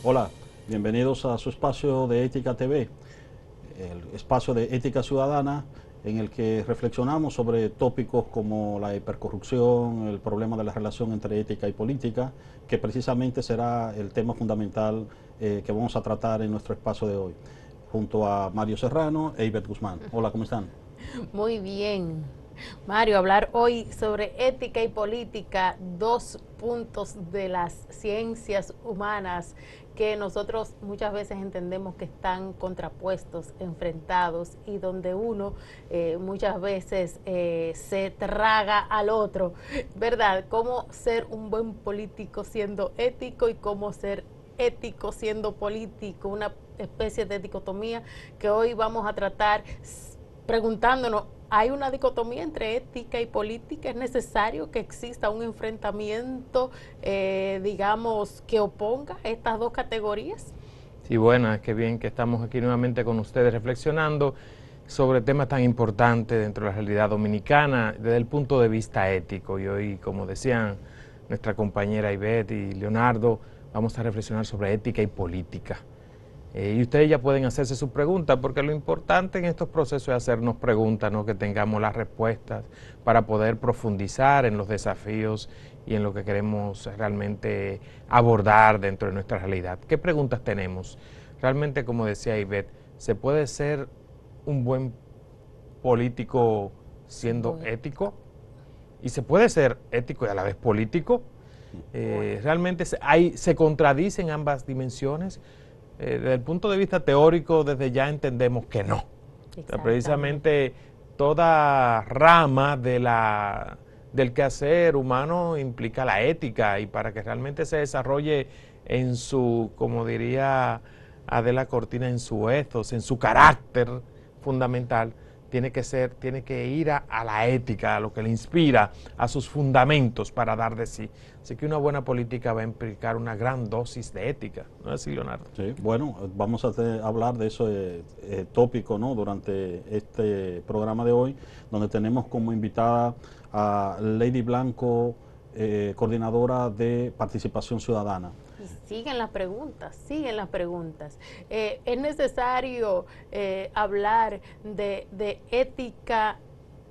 Hola, bienvenidos a su espacio de Ética TV, el espacio de ética ciudadana en el que reflexionamos sobre tópicos como la hipercorrupción, el problema de la relación entre ética y política, que precisamente será el tema fundamental que vamos a tratar en nuestro espacio de hoy, junto a Mario Serrano e Ivette Guzmán. Hola, ¿cómo están? Muy bien. Mario, hablar hoy sobre ética y política, dos puntos de las ciencias humanas que nosotros muchas veces entendemos que están contrapuestos, enfrentados, y donde uno muchas veces se traga al otro, ¿verdad? Cómo ser un buen político siendo ético y cómo ser ético siendo político, una especie de dicotomía que hoy vamos a tratar preguntándonos, ¿hay una dicotomía entre ética y política? ¿Es necesario que exista un enfrentamiento, digamos, que oponga estas dos categorías? Sí, buenas, qué bien que estamos aquí nuevamente con ustedes reflexionando sobre temas tan importantes dentro de la realidad dominicana desde el punto de vista ético. Y hoy, como decían nuestra compañera Ivette y Leonardo, vamos a reflexionar sobre ética y política. Y ustedes ya pueden hacerse sus preguntas, porque lo importante en estos procesos es hacernos preguntas, ¿no? Que tengamos las respuestas para poder profundizar en los desafíos y en lo que queremos realmente abordar dentro de nuestra realidad. ¿Qué preguntas tenemos? Realmente, como decía Ivette, ¿se puede ser un buen político siendo ético? ¿Y se puede ser ético y a la vez político? Realmente se contradicen ambas dimensiones. Desde el punto de vista teórico, desde ya entendemos que no. O sea, precisamente toda rama del quehacer humano implica la ética, y para que realmente se desarrolle en su, como diría Adela Cortina, en su ethos, en su carácter fundamental, tiene que ir a la ética, a lo que le inspira, a sus fundamentos para dar de sí. Así que una buena política va a implicar una gran dosis de ética, ¿no es así, Leonardo? Sí, bueno, vamos a hablar de ese tópico, ¿no? Durante este programa de hoy, donde tenemos como invitada a Lady Blanco, coordinadora de Participación Ciudadana. Y siguen las preguntas, siguen las preguntas. ¿Es necesario hablar de ética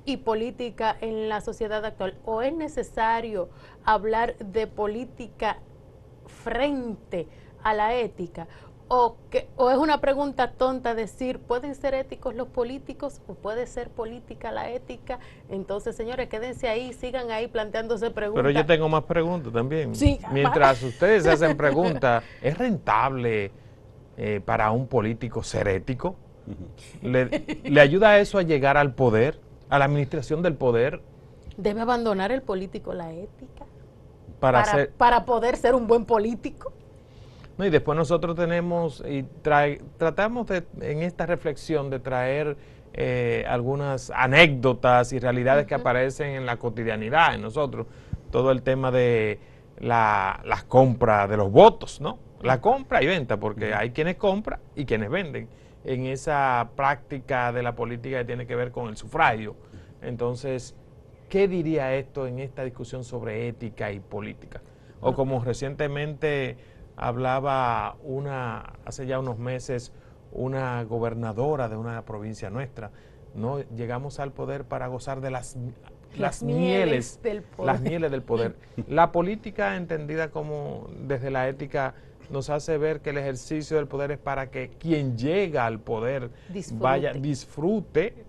y política en la sociedad actual? ¿O es necesario hablar de política frente a la ética? ¿O es una pregunta tonta decir, ¿pueden ser éticos los políticos o puede ser política la ética? Entonces, señores, quédense ahí, sigan ahí planteándose preguntas. Pero yo tengo más preguntas también. Sí, mientras ustedes se hacen preguntas, ¿es rentable para un político ser ético? ¿Le ayuda eso a llegar al poder, a la administración del poder? ¿Debe abandonar el político la ética para poder ser un buen político? No, y después nosotros tenemos y tratamos en esta reflexión de traer algunas anécdotas y realidades que aparecen en la cotidianidad en nosotros. Todo el tema de la compra de los votos, ¿no? La compra y venta, porque hay quienes compran y quienes venden en esa práctica de la política que tiene que ver con el sufragio. Entonces, ¿qué diría esto en esta discusión sobre ética y política? O como recientemente hablaba hace ya unos meses, una gobernadora de una provincia nuestra, ¿no? Llegamos al poder para gozar de las mieles del poder. Las mieles del poder. La política, entendida como desde la ética, nos hace ver que el ejercicio del poder es para que quien llega al poder disfrute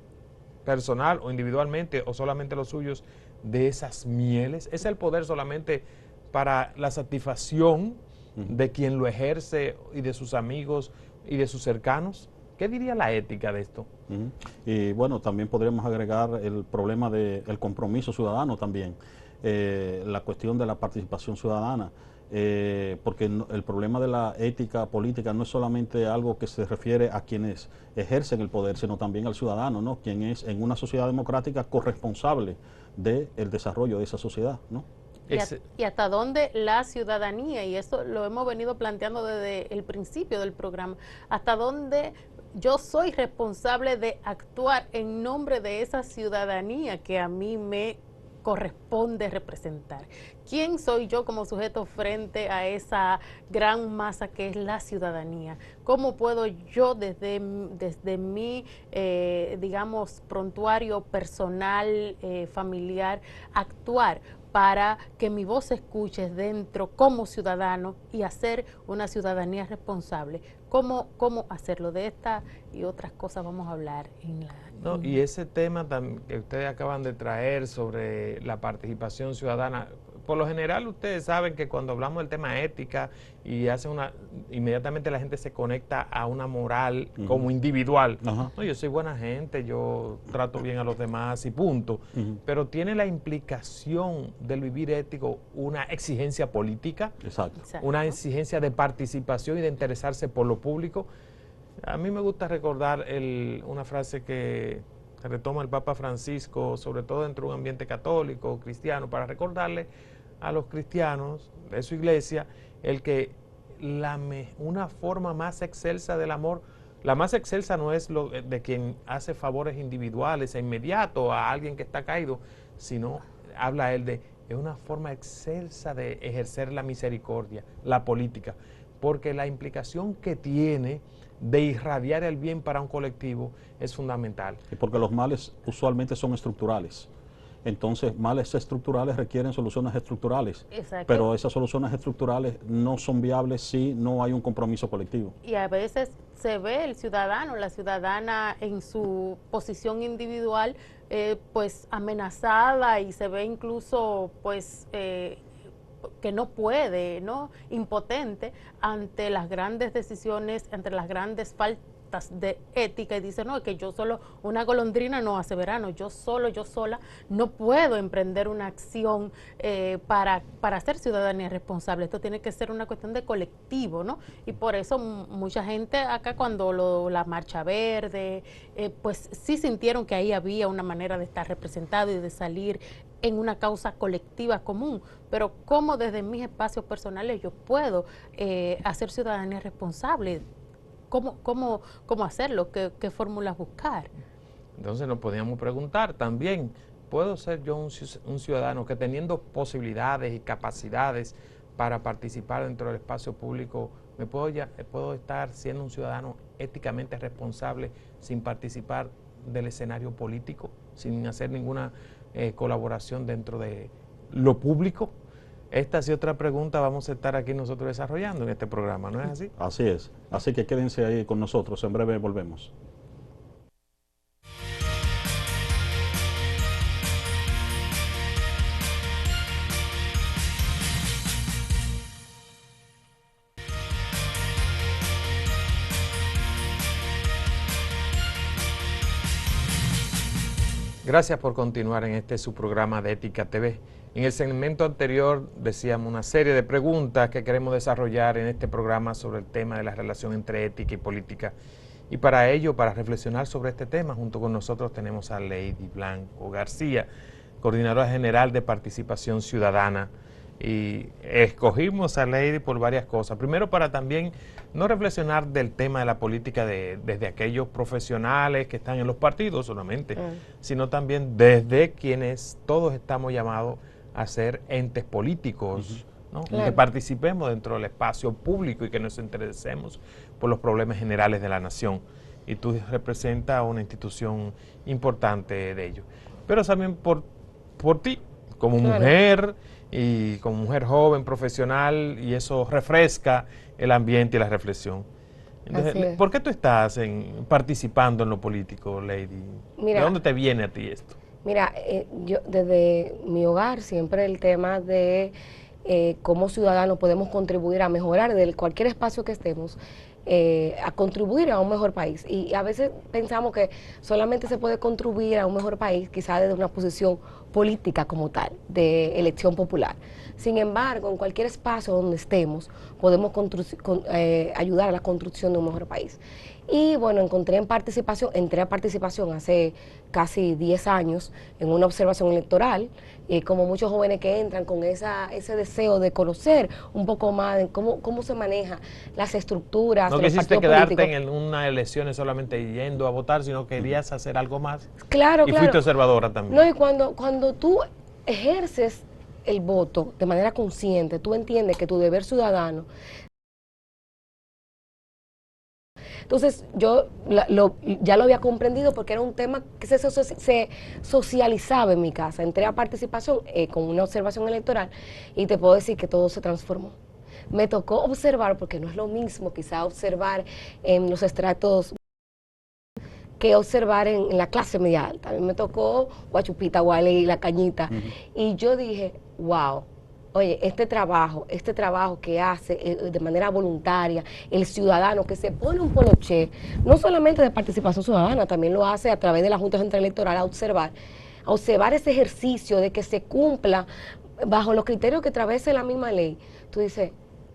personal o individualmente o solamente los suyos de esas mieles. Es el poder solamente para la satisfacción de quien lo ejerce y de sus amigos y de sus cercanos. ¿Qué diría la ética de esto? Y bueno, también podríamos agregar el problema del compromiso ciudadano también, la cuestión de la participación ciudadana, porque el problema de la ética política no es solamente algo que se refiere a quienes ejercen el poder, sino también al ciudadano, ¿no? Quien es en una sociedad democrática corresponsable del desarrollo de esa sociedad, ¿no? Y hasta dónde la ciudadanía, y eso lo hemos venido planteando desde el principio del programa, hasta dónde yo soy responsable de actuar en nombre de esa ciudadanía que a mí me corresponde representar. ¿Quién soy yo como sujeto frente a esa gran masa que es la ciudadanía? ¿Cómo puedo yo desde mi, digamos, prontuario personal, familiar, actuar para que mi voz se escuche dentro como ciudadano y hacer una ciudadanía responsable? ¿Cómo hacerlo? De esta y otras cosas vamos a hablar en la... No, y ese tema que ustedes acaban de traer sobre la participación ciudadana, por lo general ustedes saben que cuando hablamos del tema ética y inmediatamente la gente se conecta a una moral como individual. No, yo soy buena gente, yo trato bien a los demás y punto. Pero tiene la implicación del vivir ético una exigencia política, una exigencia de participación y de interesarse por lo público. A mí me gusta recordar una frase que retoma el Papa Francisco, sobre todo dentro de un ambiente católico, cristiano, para recordarle a los cristianos de su iglesia una forma más excelsa del amor. La más excelsa no es lo de quien hace favores individuales e inmediatos a alguien que está caído, sino habla él de una forma excelsa de ejercer la misericordia, la política, porque la implicación que tiene de irradiar el bien para un colectivo es fundamental. Y porque los males usualmente son estructurales. Entonces, males estructurales requieren soluciones estructurales. Exacto. Pero esas soluciones estructurales no son viables si no hay un compromiso colectivo. Y a veces se ve el ciudadano, la ciudadana en su posición individual, pues amenazada, y se ve incluso pues que no puede, ¿no? Impotente ante las grandes decisiones, ante las grandes faltas de ética, y dice, no, es que yo solo, una golondrina no hace verano, yo sola no puedo emprender una acción para hacer ciudadanía responsable. Esto tiene que ser una cuestión de colectivo, ¿no? Y por eso mucha gente acá, cuando la Marcha Verde, pues sí sintieron que ahí había una manera de estar representado y de salir en una causa colectiva común. Pero ¿cómo desde mis espacios personales yo puedo hacer ciudadanía responsable? ¿Cómo hacerlo? ¿Qué fórmulas buscar? Entonces nos podíamos preguntar también, ¿puedo ser yo un ciudadano que, teniendo posibilidades y capacidades para participar dentro del espacio público, puedo estar siendo un ciudadano éticamente responsable sin participar del escenario político, sin hacer ninguna colaboración dentro de lo público? Estas y otra pregunta vamos a estar aquí nosotros desarrollando en este programa, ¿no es así? Así es. Así que quédense ahí con nosotros. En breve volvemos. Gracias por continuar en su programa de Ética TV. En el segmento anterior decíamos una serie de preguntas que queremos desarrollar en este programa sobre el tema de la relación entre ética y política. Y para ello, para reflexionar sobre este tema, junto con nosotros tenemos a Lady Blanco García, coordinadora general de Participación Ciudadana. Y escogimos a Lady por varias cosas. Primero, para también no reflexionar del tema de la política desde aquellos profesionales que están en los partidos solamente, sino también desde quienes todos estamos llamados a ser entes políticos, ¿no? Claro. Que participemos dentro del espacio público y que nos interesemos por los problemas generales de la nación. Y tú representas una institución importante de ello. Pero también por ti, como mujer, y como mujer joven, profesional, y eso refresca el ambiente y la reflexión. Entonces, ¿por qué tú estás participando en lo político, Lady? Mira, ¿de dónde te viene a ti esto? Mira, yo desde mi hogar siempre el tema de cómo ciudadanos podemos contribuir a mejorar de cualquier espacio que estemos, a contribuir a un mejor país. Y a veces pensamos que solamente se puede contribuir a un mejor país quizás desde una posición política como tal, de elección popular. Sin embargo, en cualquier espacio donde estemos, podemos ayudar a la construcción de un mejor país. Y bueno, entré a participación hace casi 10 años en una observación electoral, como muchos jóvenes que entran con ese deseo de conocer un poco más de cómo se manejan las estructuras de los partidos políticos. No quisiste quedarte en unas elecciones solamente yendo a votar, sino querías hacer algo más. Claro, y fuiste observadora también. No, y cuando tú ejerces el voto de manera consciente, tú entiendes que tu deber ciudadano. Entonces yo ya lo había comprendido porque era un tema que se socializaba en mi casa. Entré a participación con una observación electoral y te puedo decir que todo se transformó. Me tocó observar, porque no es lo mismo quizá observar en los estratos que observar en la clase media alta. A mí me tocó Guachupita, Guale y La Cañita. Y yo dije, wow, oye, este trabajo que hace de manera voluntaria el ciudadano que se pone un poloché, no solamente de participación ciudadana, también lo hace a través de la Junta Central Electoral a observar ese ejercicio de que se cumpla bajo los criterios que atraviesa la misma ley. Tú dices,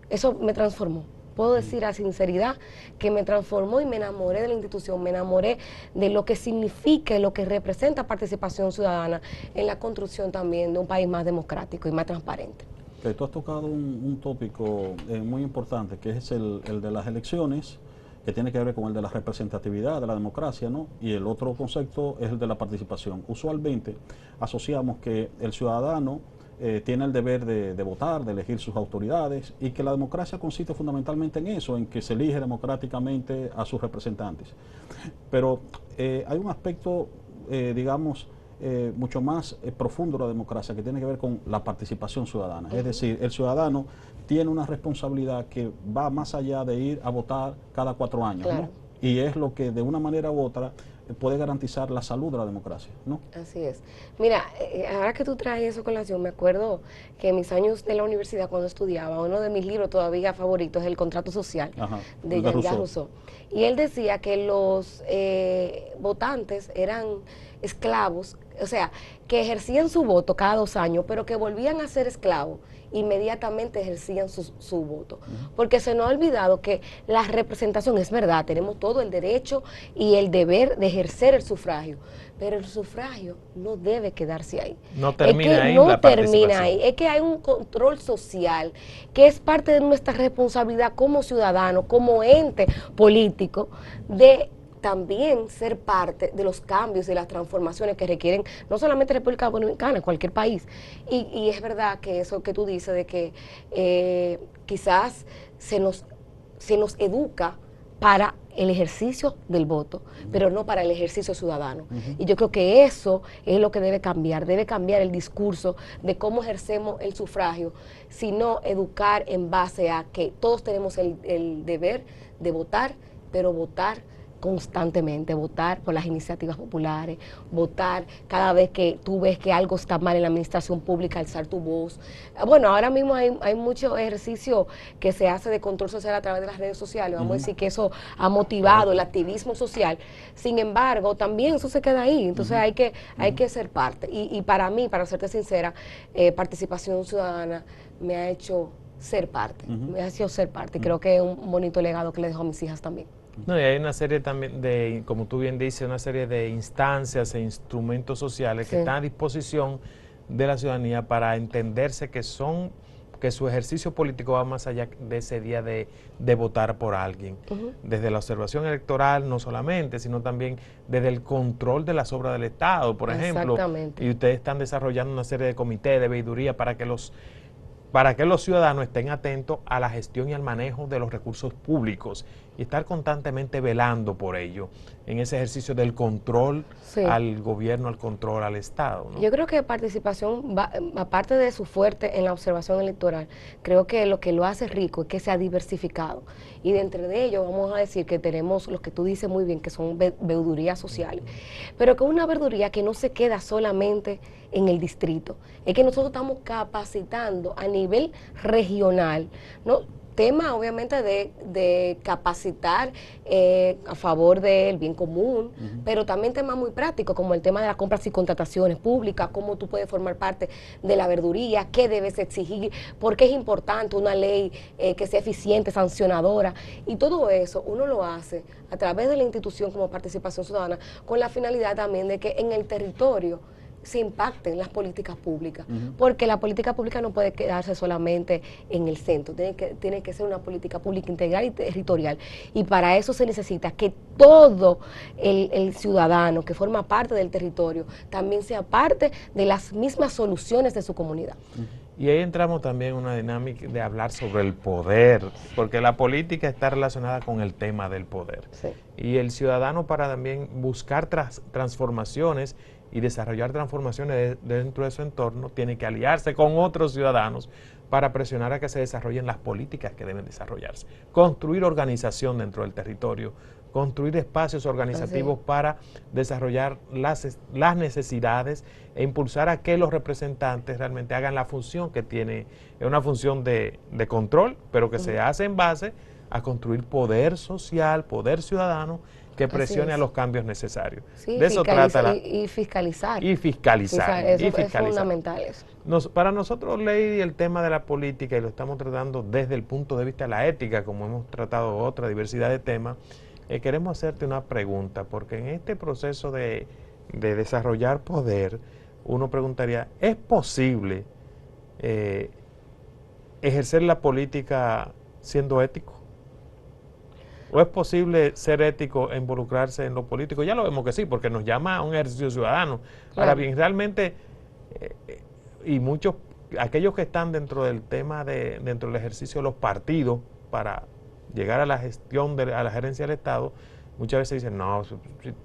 eso me transformó. Puedo decir a sinceridad que me transformó y me enamoré de la institución, me enamoré de lo que significa, lo que representa participación ciudadana en la construcción también de un país más democrático y más transparente. Tú has tocado un tópico muy importante, que es el de las elecciones, que tiene que ver con el de la representatividad de la democracia, ¿no? Y el otro concepto es el de la participación. Usualmente asociamos que el ciudadano tiene el deber de votar, de elegir sus autoridades, y que la democracia consiste fundamentalmente en eso, en que se elige democráticamente a sus representantes. Pero hay un aspecto, digamos, mucho más profundo de la democracia, que tiene que ver con la participación ciudadana. Es decir, el ciudadano tiene una responsabilidad que va más allá de ir a votar cada 4 años, Claro. ¿no? Y es lo que de una manera u otra puede garantizar la salud de la democracia, ¿no? Así es. Mira, ahora que tú traes eso a colación, me acuerdo que en mis años de la universidad cuando estudiaba, uno de mis libros todavía favoritos es El Contrato Social, Ajá, de Jean-Jacques Rousseau. Y él decía que los votantes eran esclavos, o sea, que ejercían su voto cada 2 años, pero que volvían a ser esclavos, inmediatamente ejercían su voto. Porque se nos ha olvidado que la representación, es verdad, tenemos todo el derecho y el deber de ejercer el sufragio, pero el sufragio no debe quedarse ahí. No termina ahí no la termina participación. ahí, es que hay un control social que es parte de nuestra responsabilidad como ciudadano, como ente político, de también ser parte de los cambios y las transformaciones que requieren no solamente República Dominicana, cualquier país. Y es verdad que eso que tú dices de que quizás se nos educa para el ejercicio del voto, pero no para el ejercicio ciudadano. Y yo creo que eso es lo que debe cambiar el discurso de cómo ejercemos el sufragio, sino educar en base a que todos tenemos el deber de votar, pero votar constantemente, votar por las iniciativas populares, votar cada vez que tú ves que algo está mal en la administración pública, alzar tu voz. Bueno, ahora mismo hay mucho ejercicio que se hace de control social a través de las redes sociales, vamos a decir que eso ha motivado el activismo social, sin embargo, también eso se queda ahí, entonces hay que ser parte, y para mí, para serte sincera, participación ciudadana me ha hecho ser parte, y creo que es un bonito legado que le dejo a mis hijas también. No, y hay una serie también de, como tú bien dices, una serie de instancias e instrumentos sociales que están a disposición de la ciudadanía para entenderse que su ejercicio político va más allá de ese día de votar por alguien. Desde la observación electoral no solamente, sino también desde el control de las obras del Estado, por ejemplo. Y ustedes están desarrollando una serie de comités de veeduría para que los ciudadanos estén atentos a la gestión y al manejo de los recursos públicos y estar constantemente velando por ello, en ese ejercicio del control al gobierno, al control al Estado, ¿no? Yo creo que participación, aparte de su fuerte en la observación electoral, creo que lo hace rico es que se ha diversificado. Y dentro de ello vamos a decir que tenemos los que tú dices muy bien, que son veedurías sociales, pero que es una veeduría que no se queda solamente en el distrito, es que nosotros estamos capacitando a nivel regional, ¿no? Tema obviamente de capacitar a favor del bien común, pero también temas muy prácticos como el tema de las compras y contrataciones públicas, cómo tú puedes formar parte de la verduría, qué debes exigir, por qué es importante una ley que sea eficiente, sancionadora, y todo eso uno lo hace a través de la institución como participación ciudadana, con la finalidad también de que en el territorio se impacten las políticas públicas, porque la política pública no puede quedarse solamente en el centro, tiene que ser una política pública integral y territorial, y para eso se necesita que todo el ciudadano que forma parte del territorio también sea parte de las mismas soluciones de su comunidad. Y ahí entramos también en una dinámica de hablar sobre el poder, porque la política está relacionada con el tema del poder. Sí. Y el ciudadano, para también buscar transformaciones y desarrollar transformaciones dentro de su entorno, tiene que aliarse con otros ciudadanos para presionar a que se desarrollen las políticas que deben desarrollarse. Construir organización dentro del territorio, construir espacios organizativos para desarrollar las necesidades e impulsar a que los representantes realmente hagan la función que tiene, es una función de control, pero que se hace en base a construir poder social, poder ciudadano, que presione a los cambios necesarios. Sí, de eso trata y fiscalizar. Y fiscalizar. Eso es fundamental eso. Para nosotros, Lady, el tema de la política, y lo estamos tratando desde el punto de vista de la ética, como hemos tratado otra diversidad de temas, queremos hacerte una pregunta, porque en este proceso de desarrollar poder, uno preguntaría, ¿es posible ejercer la política siendo ético? ¿O es posible ser ético e involucrarse en lo político? Ya lo vemos que sí, porque nos llama a un ejercicio ciudadano. Claro. Ahora bien, realmente, y muchos, aquellos que están dentro del tema, dentro del ejercicio de los partidos para llegar a la gestión, a la gerencia del Estado, muchas veces dicen, no,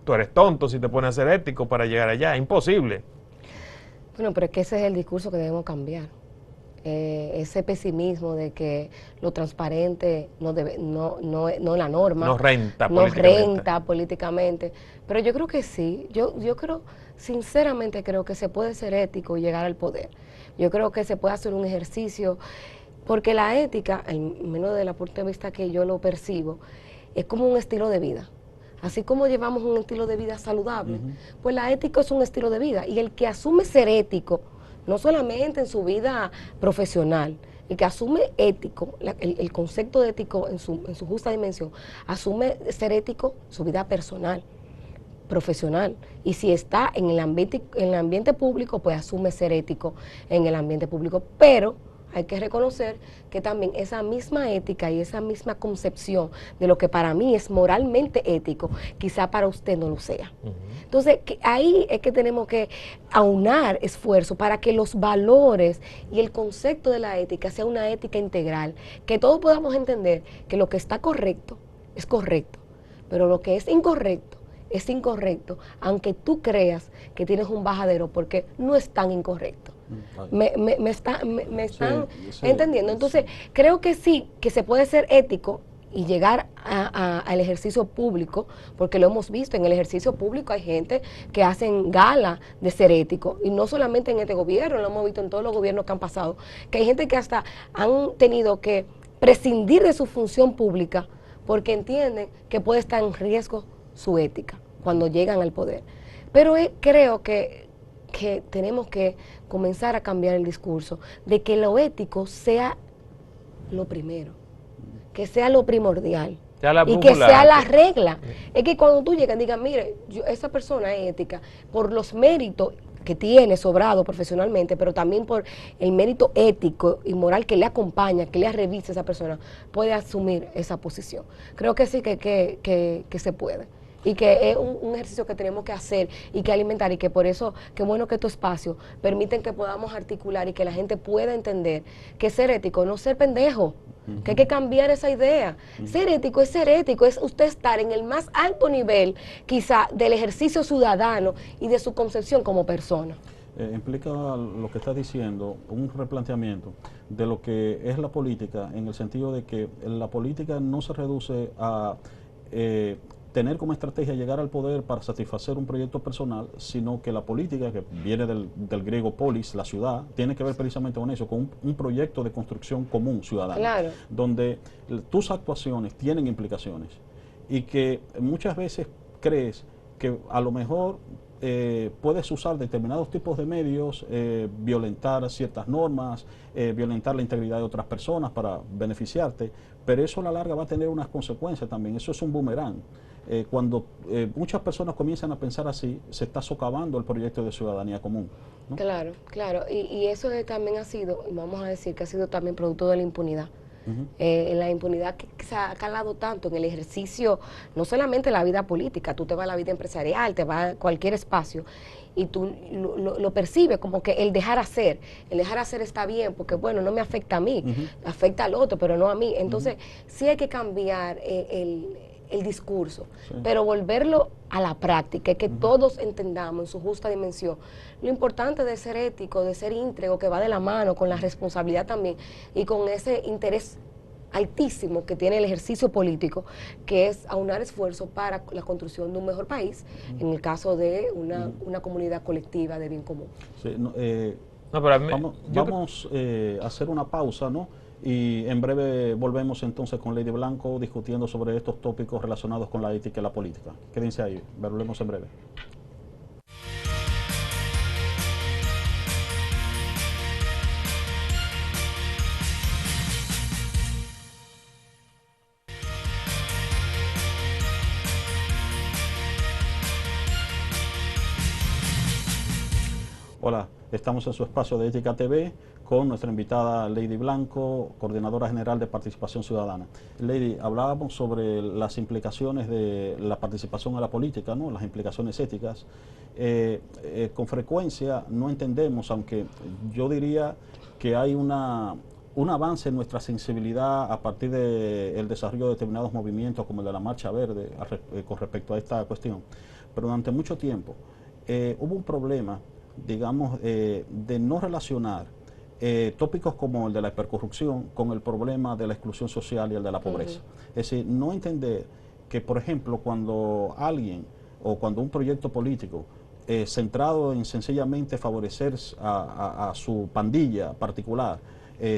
tú eres tonto si te pones a ser ético para llegar allá, es imposible. Bueno, pero es que ese es el discurso que debemos cambiar. Ese pesimismo de que lo transparente no la norma, no renta políticamente. Pero yo creo que sí, yo creo, sinceramente creo que se puede ser ético y llegar al poder. Yo creo que se puede hacer un ejercicio, porque la ética, al menos desde el punto de vista que yo lo percibo, es como un estilo de vida. Así como llevamos un estilo de vida saludable, pues la ética es un estilo de vida, y el que asume ser ético, no solamente en su vida profesional, el que asume ético, el concepto de ético en su justa dimensión, asume ser ético en su vida personal, profesional, y si está en el ambiente público, pues asume ser ético en el ambiente público, pero hay que reconocer que también esa misma ética y esa misma concepción de lo que para mí es moralmente ético, quizá para usted no lo sea. Entonces, ahí es que tenemos que aunar esfuerzo para que los valores y el concepto de la ética sea una ética integral, que todos podamos entender que lo que está correcto es correcto, pero lo que es incorrecto, aunque tú creas que tienes un bajadero, porque no es tan incorrecto. Me están entendiendo. Entonces, creo que sí, que se puede ser ético y llegar al ejercicio público, porque lo hemos visto, en el ejercicio público hay gente que hacen gala de ser ético, y no solamente en este gobierno, lo hemos visto en todos los gobiernos que han pasado, que hay gente que hasta han tenido que prescindir de su función pública porque entienden que puede estar en riesgo su ética cuando llegan al poder. Pero creo que tenemos que comenzar a cambiar el discurso de que lo ético sea lo primero, que sea lo primordial y que sea la regla. Es que cuando tú llegas, digas, mire, esa persona es ética por los méritos que tiene sobrado profesionalmente, pero también por el mérito ético y moral que le acompaña, que le revisa a esa persona, puede asumir esa posición. Creo que sí que se puede. Y que es un ejercicio que tenemos que hacer y que alimentar, y que por eso, qué bueno que estos espacios permiten que podamos articular y que la gente pueda entender que ser ético no es ser pendejo, que hay que cambiar esa idea. Ser ético, es usted estar en el más alto nivel, quizá, del ejercicio ciudadano y de su concepción como persona. Implica lo que está diciendo un replanteamiento de lo que es la política, en el sentido de que la política no se reduce a tener como estrategia llegar al poder para satisfacer un proyecto personal, sino que la política, que viene del griego polis, la ciudad, tiene que ver precisamente con eso, con un proyecto de construcción común ciudadana, claro, donde tus actuaciones tienen implicaciones, y que muchas veces crees que a lo mejor puedes usar determinados tipos de medios, violentar ciertas normas, violentar la integridad de otras personas para beneficiarte, pero eso a la larga va a tener unas consecuencias también. Eso es un boomerang. Cuando muchas personas comienzan a pensar así, se está socavando el proyecto de ciudadanía común, ¿no? Claro, claro. Y eso también ha sido, vamos a decir que ha sido también producto de la impunidad. La impunidad que se ha calado tanto en el ejercicio, no solamente la vida política, tú te vas a la vida empresarial, te vas a cualquier espacio y tú lo percibes como que el dejar hacer está bien porque bueno, no me afecta a mí, afecta al otro, pero no a mí. Entonces sí hay que cambiar el discurso, pero volverlo a la práctica, que todos entendamos en su justa dimensión lo importante de ser ético, de ser íntegro, que va de la mano con la responsabilidad también y con ese interés altísimo que tiene el ejercicio político, que es aunar esfuerzos para la construcción de un mejor país, en el caso de una comunidad colectiva de bien común. Sí, vamos a hacer una pausa, ¿no? Y en breve volvemos entonces con Lady Blanco discutiendo sobre estos tópicos relacionados con la ética y la política. Quédense ahí, volvemos en breve. Hola, estamos en su espacio de Ética TV con nuestra invitada Lady Blanco, coordinadora general de Participación Ciudadana. Lady, hablábamos sobre las implicaciones de la participación en la política, ¿no? Las implicaciones éticas. Con frecuencia no entendemos, aunque yo diría que hay un avance en nuestra sensibilidad a partir del desarrollo de determinados movimientos como el de la Marcha Verde con respecto a esta cuestión. Pero durante mucho tiempo hubo un problema, digamos, de no relacionar tópicos como el de la hipercorrupción con el problema de la exclusión social y el de la pobreza. Es decir, no entender que, por ejemplo, cuando alguien o cuando un proyecto político centrado en sencillamente favorecer a su pandilla particular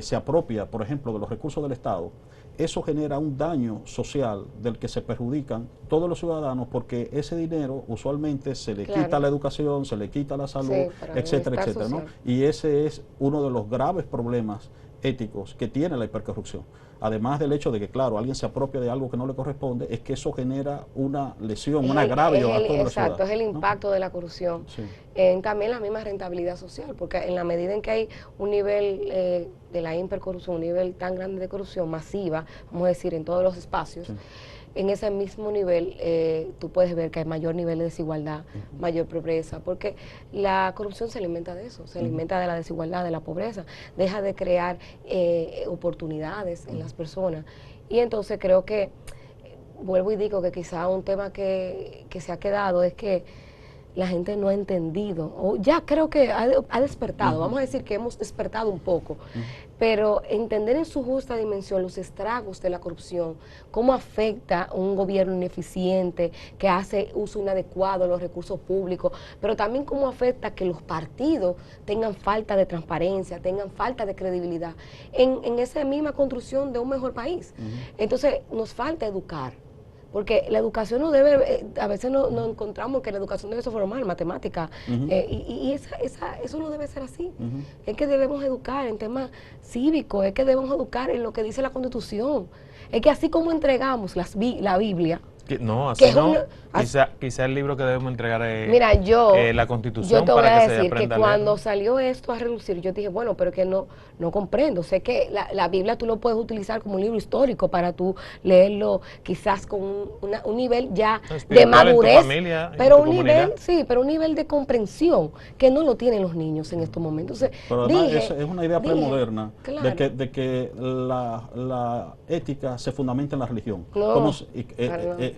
se apropia, por ejemplo, de los recursos del Estado, eso genera un daño social del que se perjudican todos los ciudadanos porque ese dinero usualmente se le quita la educación, se le quita la salud, etcétera, etcétera, ¿no? Y ese es uno de los graves problemas éticos que tiene la hipercorrupción. Además del hecho de que, claro, alguien se apropia de algo que no le corresponde, es que eso genera una lesión, un agravio a todos los ciudadanos. Exacto, es el impacto de la corrupción. Sí. También la misma rentabilidad social, porque en la medida en que hay un nivel de la hipercorrupción, un nivel tan grande de corrupción masiva, vamos a decir, en todos los espacios, en ese mismo nivel tú puedes ver que hay mayor nivel de desigualdad, mayor pobreza, porque la corrupción se alimenta de eso, se alimenta de la desigualdad, de la pobreza, deja de crear oportunidades en las personas. Y entonces creo que, vuelvo y digo que quizá un tema que se ha quedado es que la gente no ha entendido, o ya creo que ha despertado, vamos a decir que hemos despertado un poco, pero entender en su justa dimensión los estragos de la corrupción, cómo afecta a un gobierno ineficiente que hace uso inadecuado de los recursos públicos, pero también cómo afecta que los partidos tengan falta de transparencia, tengan falta de credibilidad en esa misma construcción de un mejor país. Entonces nos falta educar. Porque la educación no debe, a veces nos encontramos que la educación debe ser formal, matemática, y eso no debe ser así. Es que debemos educar en temas cívicos, es que debemos educar en lo que dice la Constitución. Es que así como entregamos la Biblia, no, así no. Quizá el libro que debemos entregar es la Constitución. Yo te voy a decir que cuando salió esto a relucir, yo dije, bueno, pero que no comprendo. Sé que la Biblia tú lo puedes utilizar como un libro histórico para tú leerlo quizás con un nivel ya de madurez, pero un nivel, pero un nivel de comprensión que no lo tienen los niños en estos momentos. Entonces, pero además es una idea premoderna de que la ética se fundamenta en la religión.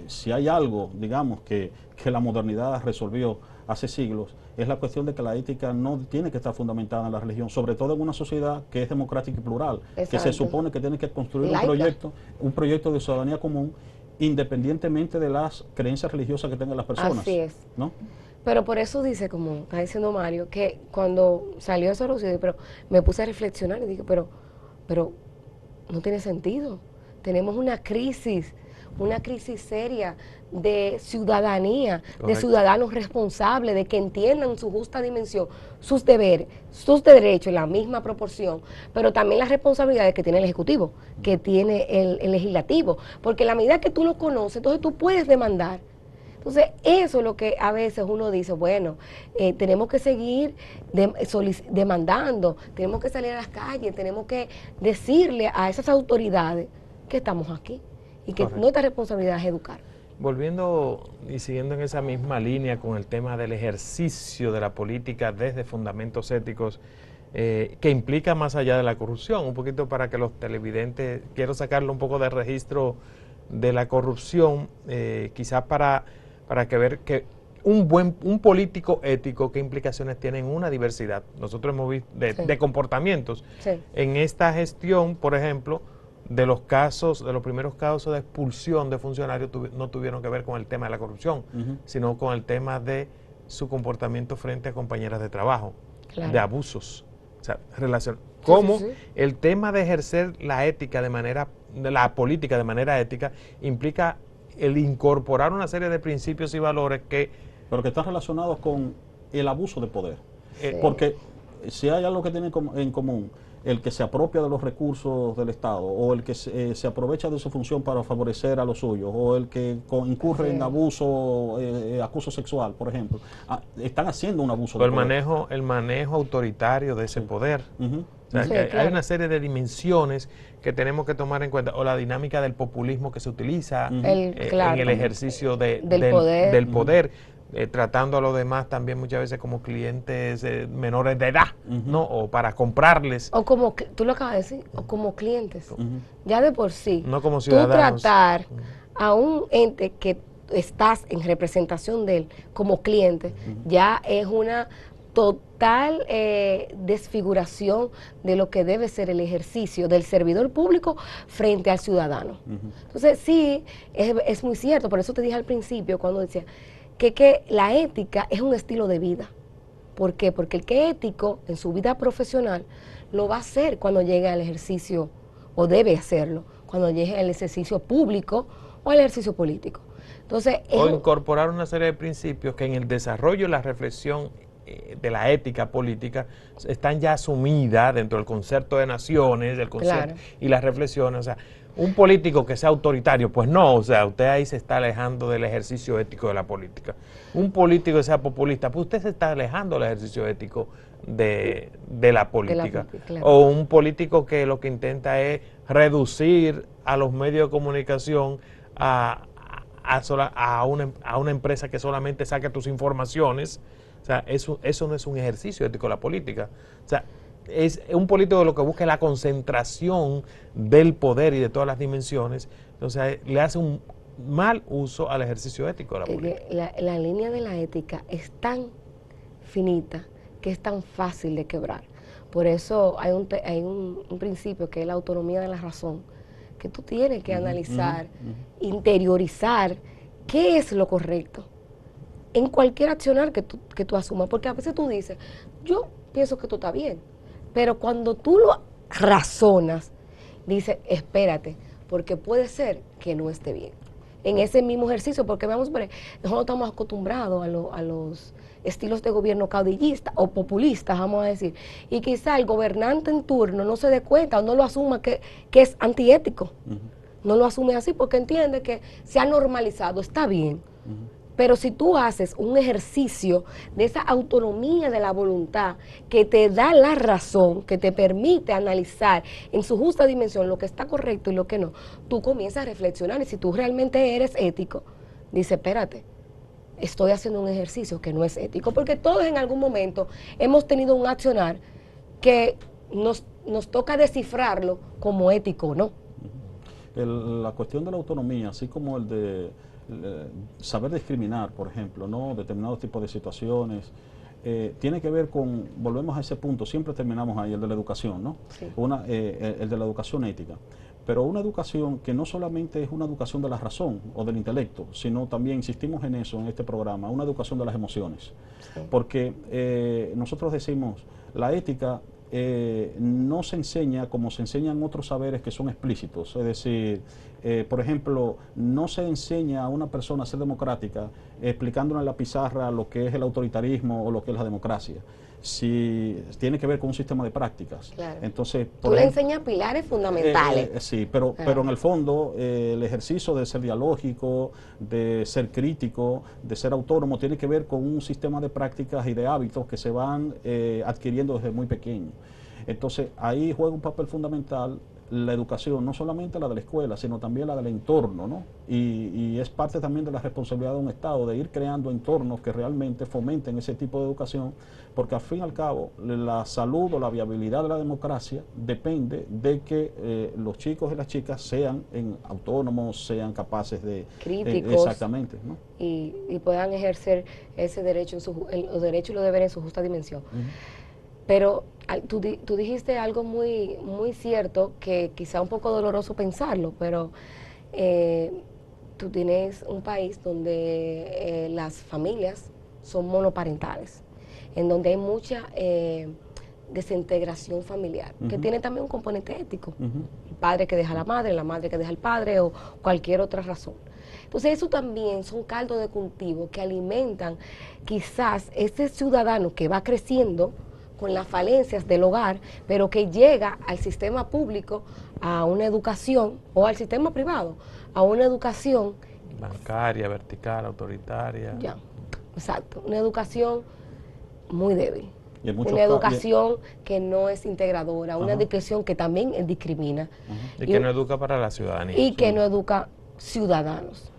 Si hay algo, digamos, que la modernidad resolvió hace siglos, es la cuestión de que la ética no tiene que estar fundamentada en la religión, sobre todo en una sociedad que es democrática y plural, que se supone que tiene que construir un proyecto de ciudadanía común, independientemente de las creencias religiosas que tengan las personas. Así es. ¿No? Pero por eso dice, como está diciendo Mario, que cuando salió eso, pero me puse a reflexionar y dije, pero no tiene sentido. Tenemos una crisis una crisis seria de ciudadanía, Correcto. de ciudadanos responsables, de que entiendan su justa dimensión, sus deberes, sus derechos en la misma proporción, pero también las responsabilidades que tiene el Ejecutivo, que tiene el Legislativo, porque en la medida que tú lo conoces, entonces tú puedes demandar. Entonces, eso es lo que a veces uno dice, bueno, tenemos que seguir demandando, tenemos que salir a las calles, tenemos que decirle a esas autoridades que estamos aquí y que Correcto. nuestra responsabilidad es educar. Volviendo y siguiendo en esa misma línea con el tema del ejercicio de la política desde fundamentos éticos, que implica más allá de la corrupción, un poquito para que los televidentes, quiero sacarlo un poco del registro de la corrupción, quizás para que ver que un político ético, qué implicaciones tiene en una diversidad. Nosotros hemos visto de comportamientos. Sí. En esta gestión, por ejemplo, de los primeros casos de expulsión de funcionarios no tuvieron que ver con el tema de la corrupción, sino con el tema de su comportamiento frente a compañeras de trabajo, Claro. de abusos. O sea, cómo sí. el tema de ejercer la política de manera ética implica el incorporar una serie de principios y valores pero que están relacionados con el abuso de poder. Sí. Porque si hay algo que tienen en común, el que se apropia de los recursos del Estado, o el que se aprovecha de su función para favorecer a los suyos, o el que incurre en abuso, acoso sexual, por ejemplo, están haciendo un abuso de poder. el manejo autoritario de ese poder. O sea, Sí, que claro. hay una serie de dimensiones que tenemos que tomar en cuenta, o la dinámica del populismo que se utiliza Claro. en el ejercicio Del poder, tratando a los demás también muchas veces como clientes menores de edad, ¿no? O para comprarles. O como, tú lo acabas de decir, o como clientes. Ya de por sí. No como Tú ciudadanos. tratar a un ente que estás en representación de él como cliente, ya es una total desfiguración de lo que debe ser el ejercicio del servidor público frente al ciudadano. Entonces, sí, es muy cierto, por eso te dije al principio cuando decía que la ética es un estilo de vida. ¿Por qué? Porque el que es ético en su vida profesional lo va a hacer cuando llegue al ejercicio, o debe hacerlo, cuando llegue al ejercicio público o al ejercicio político. Entonces, O incorporar una serie de principios que en el desarrollo y la reflexión de la ética política están ya asumidas dentro del concepto de naciones, del concepto y las reflexiones. O sea, un político que sea autoritario, pues no, o sea, usted ahí se está alejando del ejercicio ético de la política. Un político que sea populista, pues usted se está alejando del ejercicio ético de la política. Claro. O un político que lo que intenta es reducir a los medios de comunicación a una empresa que solamente saque tus informaciones. O sea, eso no es un ejercicio ético de la política. O sea, es un político lo que busca es la concentración del poder y de todas las dimensiones. Entonces, le hace un mal uso al ejercicio ético de la política. La línea de la ética es tan finita que es tan fácil de quebrar. Por eso hay un principio que es la autonomía de la razón, que tú tienes que analizar, interiorizar qué es lo correcto en cualquier accionar que tú asumas, porque a veces tú dices, yo pienso que esto está bien, pero cuando tú lo razonas, dices, espérate, porque puede ser que no esté bien. En ese mismo ejercicio, porque vamos a ver, nosotros estamos acostumbrados a los estilos de gobierno caudillistas o populistas, vamos a decir, y quizá el gobernante en turno no se dé cuenta o no lo asuma que es antiético. No lo asume así porque entiende que se ha normalizado, está bien. Pero si tú haces un ejercicio de esa autonomía de la voluntad que te da la razón, que te permite analizar en su justa dimensión lo que está correcto y lo que no, tú comienzas a reflexionar y si tú realmente eres ético, dices, espérate, estoy haciendo un ejercicio que no es ético, porque todos en algún momento hemos tenido un accionar que nos toca descifrarlo como ético o no. La cuestión de la autonomía, así como el de saber discriminar, por ejemplo, ¿no? Determinados tipos de situaciones, tiene que ver con, volvemos a ese punto, siempre terminamos ahí, el de la educación, ¿no? Sí. El de la educación ética. Pero una educación que no solamente es una educación de la razón o del intelecto, sino también, insistimos en eso en este programa, una educación de las emociones. Sí. Porque nosotros decimos, la ética no se enseña como se enseñan otros saberes que son explícitos. Es decir, por ejemplo, no se enseña a una persona a ser democrática explicándole en la pizarra lo que es el autoritarismo o lo que es la democracia. Si tiene que ver con un sistema de prácticas. Claro. Entonces, tú le enseñas pilares fundamentales. Sí, pero en el fondo el ejercicio de ser dialógico, de ser crítico, de ser autónomo, tiene que ver con un sistema de prácticas y de hábitos que se van adquiriendo desde muy pequeño. Entonces, ahí juega un papel fundamental la educación, no solamente la de la escuela, sino también la del entorno, ¿no? Y es parte también de la responsabilidad de un Estado, de ir creando entornos que realmente fomenten ese tipo de educación, porque al fin y al cabo, la salud o la viabilidad de la democracia depende de que los chicos y las chicas sean autónomos, sean capaces de... críticos. Exactamente, ¿no? Y puedan ejercer ese derecho, los derechos y los deberes en su justa dimensión. Pero tú dijiste algo muy, muy cierto, que quizá un poco doloroso pensarlo, pero tú tienes un país donde las familias son monoparentales, en donde hay mucha desintegración familiar, que tiene también un componente ético. El padre que deja a la madre que deja al padre o cualquier otra razón. Entonces eso también son caldos de cultivo que alimentan quizás ese ciudadano que va creciendo con las falencias del hogar, pero que llega al sistema público a una educación, o al sistema privado, a una educación bancaria, vertical, autoritaria. Ya, exacto, una educación muy débil. Una educación que no es integradora, una educación que también discrimina. Y que no educa para la ciudadanía. Y que no educa ciudadanos,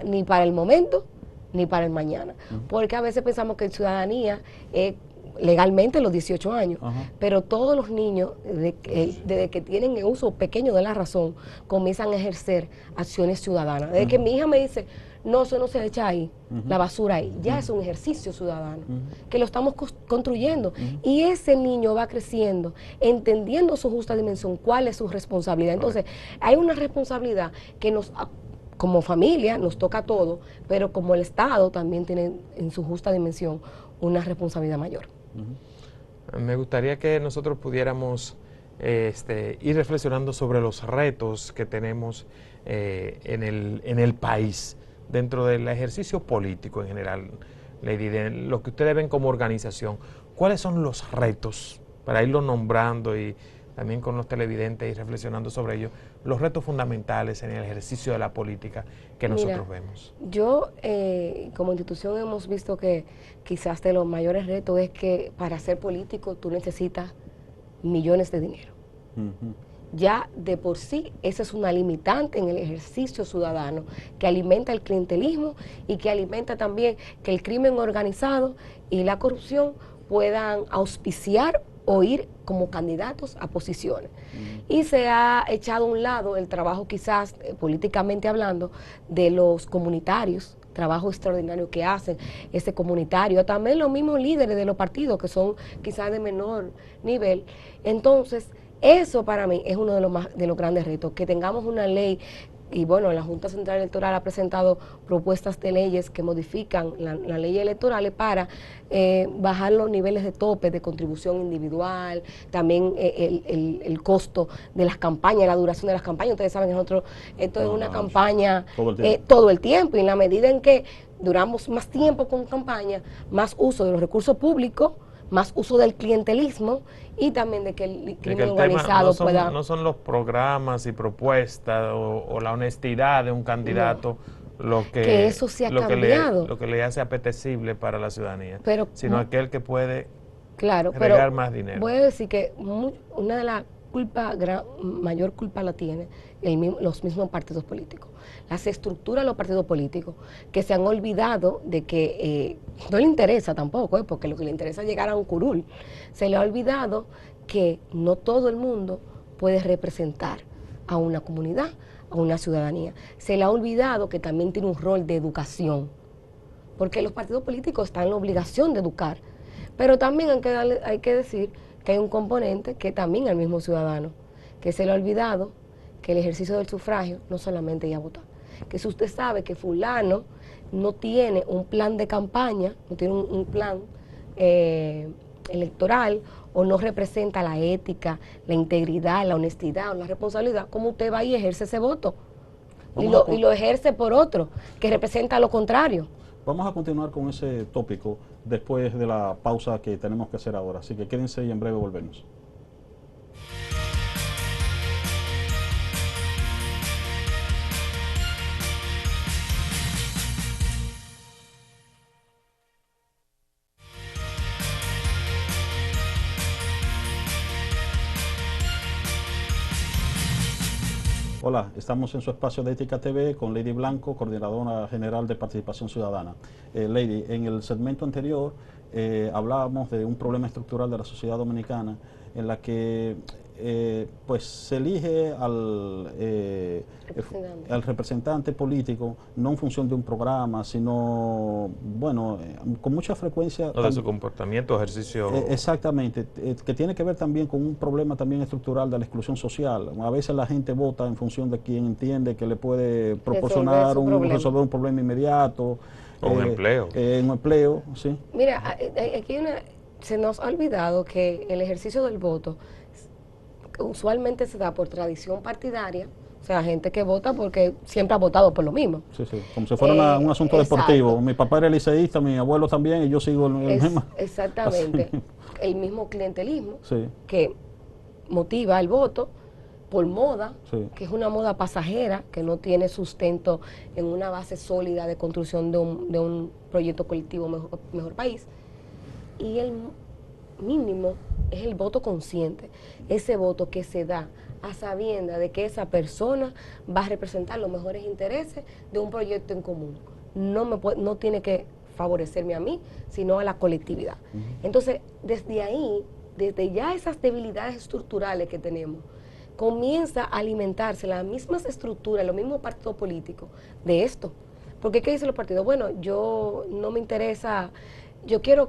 ni para el momento, ni para el mañana. Porque a veces pensamos que ciudadanía es legalmente los 18 años, pero todos los niños, desde que tienen el uso pequeño de la razón, comienzan a ejercer acciones ciudadanas. Desde que mi hija me dice, no, eso no se echa ahí, la basura ahí, ya es un ejercicio ciudadano, que lo estamos construyendo. Y ese niño va creciendo, entendiendo su justa dimensión, cuál es su responsabilidad. Entonces, hay una responsabilidad que como familia nos toca a todos, pero como el Estado también tiene en su justa dimensión una responsabilidad mayor. Me gustaría que nosotros pudiéramos ir reflexionando sobre los retos que tenemos en el país, dentro del ejercicio político en general, Lady, de lo que ustedes ven como organización. ¿Cuáles son los retos, para irlo nombrando y también con los televidentes y reflexionando sobre ello, los retos fundamentales en el ejercicio de la política que nosotros vemos? Yo, como institución, hemos visto que quizás de los mayores retos es que para ser político tú necesitas millones de dinero. Ya de por sí, esa es una limitante en el ejercicio ciudadano, que alimenta el clientelismo y que alimenta también que el crimen organizado y la corrupción puedan auspiciar o ir como candidatos a posiciones. Y se ha echado a un lado el trabajo, quizás políticamente hablando, de los comunitarios, trabajo extraordinario que hacen ese comunitario, también los mismos líderes de los partidos que son quizás de menor nivel. Entonces, eso para mí es uno de los grandes retos, que tengamos una ley. Y bueno, la Junta Central Electoral ha presentado propuestas de leyes que modifican las leyes electorales para bajar los niveles de tope de contribución individual, también el costo de las campañas, la duración de las campañas. Ustedes saben que esto es una campaña todo el tiempo, y en la medida en que duramos más tiempo con campaña, más uso de los recursos públicos, más uso del clientelismo y también de que el crimen organizado pueda... No son los programas y propuestas o la honestidad de un candidato lo que eso se ha cambiado. Lo que le hace apetecible para la ciudadanía, sino aquel que puede agregar más dinero. Voy a decir que una de las mayor culpa la tiene los mismos partidos políticos. Las estructuras de los partidos políticos que se han olvidado de que no le interesa tampoco, porque lo que le interesa es llegar a un curul. Se le ha olvidado que no todo el mundo puede representar a una comunidad, a una ciudadanía. Se le ha olvidado que también tiene un rol de educación, porque los partidos políticos están en la obligación de educar, pero también hay que decir que hay un componente que también es el mismo ciudadano, que se le ha olvidado que el ejercicio del sufragio no solamente ir a votar, que si usted sabe que fulano no tiene un plan de campaña, no tiene un plan electoral o no representa la ética, la integridad, la honestidad o la responsabilidad, ¿cómo usted va y ejerce ese voto? Y lo ejerce por otro, que representa lo contrario. Vamos a continuar con ese tópico después de la pausa que tenemos que hacer ahora. Así que quédense y en breve volvemos. Hola, estamos en su espacio de Ética TV con Lady Blanco, coordinadora general de Participación Ciudadana. Lady, en el segmento anterior hablábamos de un problema estructural de la sociedad dominicana en la que pues se elige al representante político no en función de un programa, sino, bueno, con mucha frecuencia... No, de su comportamiento, ejercicio... exactamente, que tiene que ver también con un problema también estructural de la exclusión social. A veces la gente vota en función de quien entiende que le puede proporcionar resolver un problema inmediato. O un empleo. Un empleo, sí. Mira, aquí se nos ha olvidado que el ejercicio del voto usualmente se da por tradición partidaria, o sea, gente que vota porque siempre ha votado por lo mismo. Sí, sí, como si fuera un asunto deportivo. Exacto. Mi papá era liceísta, mi abuelo también, y yo sigo el mismo. Exactamente, el mismo clientelismo Sí. que motiva el voto por moda, Sí. que es una moda pasajera, que no tiene sustento en una base sólida de construcción de un proyecto colectivo mejor país. Y el mínimo es el voto consciente, ese voto que se da a sabienda de que esa persona va a representar los mejores intereses de un proyecto en común. No tiene que favorecerme a mí, sino a la colectividad. Entonces, desde ahí, desde ya esas debilidades estructurales que tenemos, comienza a alimentarse las mismas estructuras, los mismos partidos políticos de esto. Porque ¿qué dicen los partidos? Bueno, yo no me interesa, yo quiero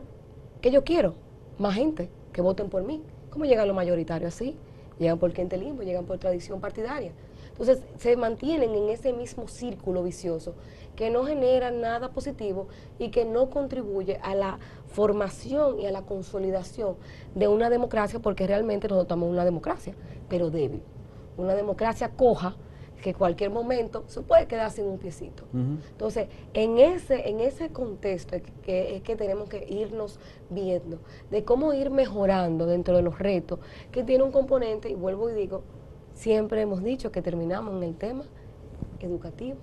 más gente que voten por mí. ¿Cómo llegan los mayoritarios así? Llegan por clientelismo, llegan por tradición partidaria. Entonces se mantienen en ese mismo círculo vicioso que no genera nada positivo y que no contribuye a la formación y a la consolidación de una democracia, porque realmente nosotros estamos en una democracia, pero débil. Una democracia coja, que cualquier momento se puede quedar sin un piecito. Entonces, en ese contexto es que tenemos que irnos viendo de cómo ir mejorando dentro de los retos, que tiene un componente, y vuelvo y digo, siempre hemos dicho que terminamos en el tema educativo,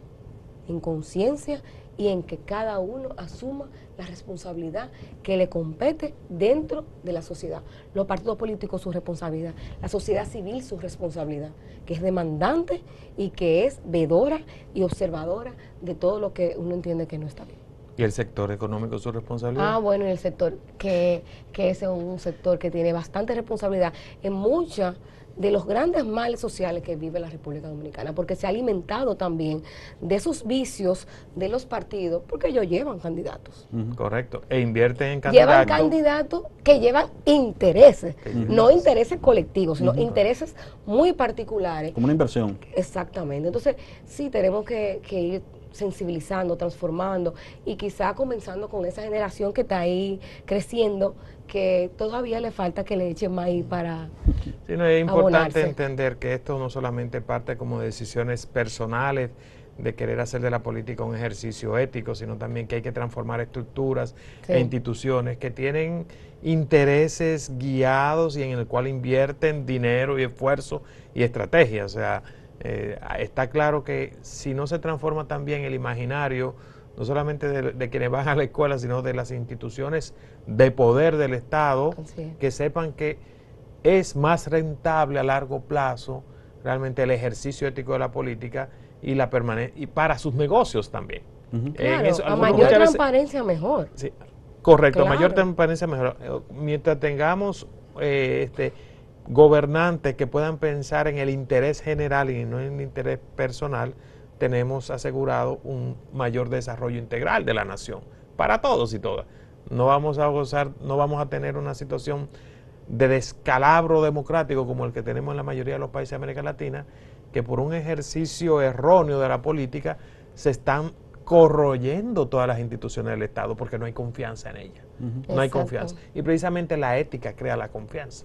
en conciencia y en que cada uno asuma la responsabilidad que le compete dentro de la sociedad. Los partidos políticos su responsabilidad, la sociedad civil su responsabilidad, que es demandante y que es vedora y observadora de todo lo que uno entiende que no está bien. ¿Y el sector económico su responsabilidad? Ah, bueno, y el sector, que ese es un sector que tiene bastante responsabilidad en muchas de los grandes males sociales que vive la República Dominicana, porque se ha alimentado también de esos vicios de los partidos, porque ellos llevan candidatos. Correcto, e invierten en candidatos. Llevan candidatos que llevan intereses, no intereses colectivos, sino intereses muy particulares. Como una inversión. Exactamente, entonces sí tenemos que ir sensibilizando, transformando y quizá comenzando con esa generación que está ahí creciendo, que todavía le falta que le echen maíz para sí, no, es importante abonarse. entender que esto no solamente parte como de decisiones personales de querer hacer de la política un ejercicio ético, sino también que hay que transformar estructuras e instituciones que tienen intereses guiados y en el cual invierten dinero y esfuerzo y estrategia. O sea, está claro que si no se transforma también el imaginario, no solamente de quienes van a la escuela, sino de las instituciones de poder del Estado, que sepan que es más rentable a largo plazo realmente el ejercicio ético de la política y la permanencia, y para sus negocios también. Claro, a mayor transparencia mejor. Sí, correcto, Claro. a mayor transparencia mejor. Mientras tengamos gobernantes que puedan pensar en el interés general y no en el interés personal, tenemos asegurado un mayor desarrollo integral de la nación, para todos y todas. No vamos a tener una situación de descalabro democrático como el que tenemos en la mayoría de los países de América Latina, que por un ejercicio erróneo de la política se están corroyendo todas las instituciones del Estado porque no hay confianza en ellas. No hay confianza. Y precisamente la ética crea la confianza.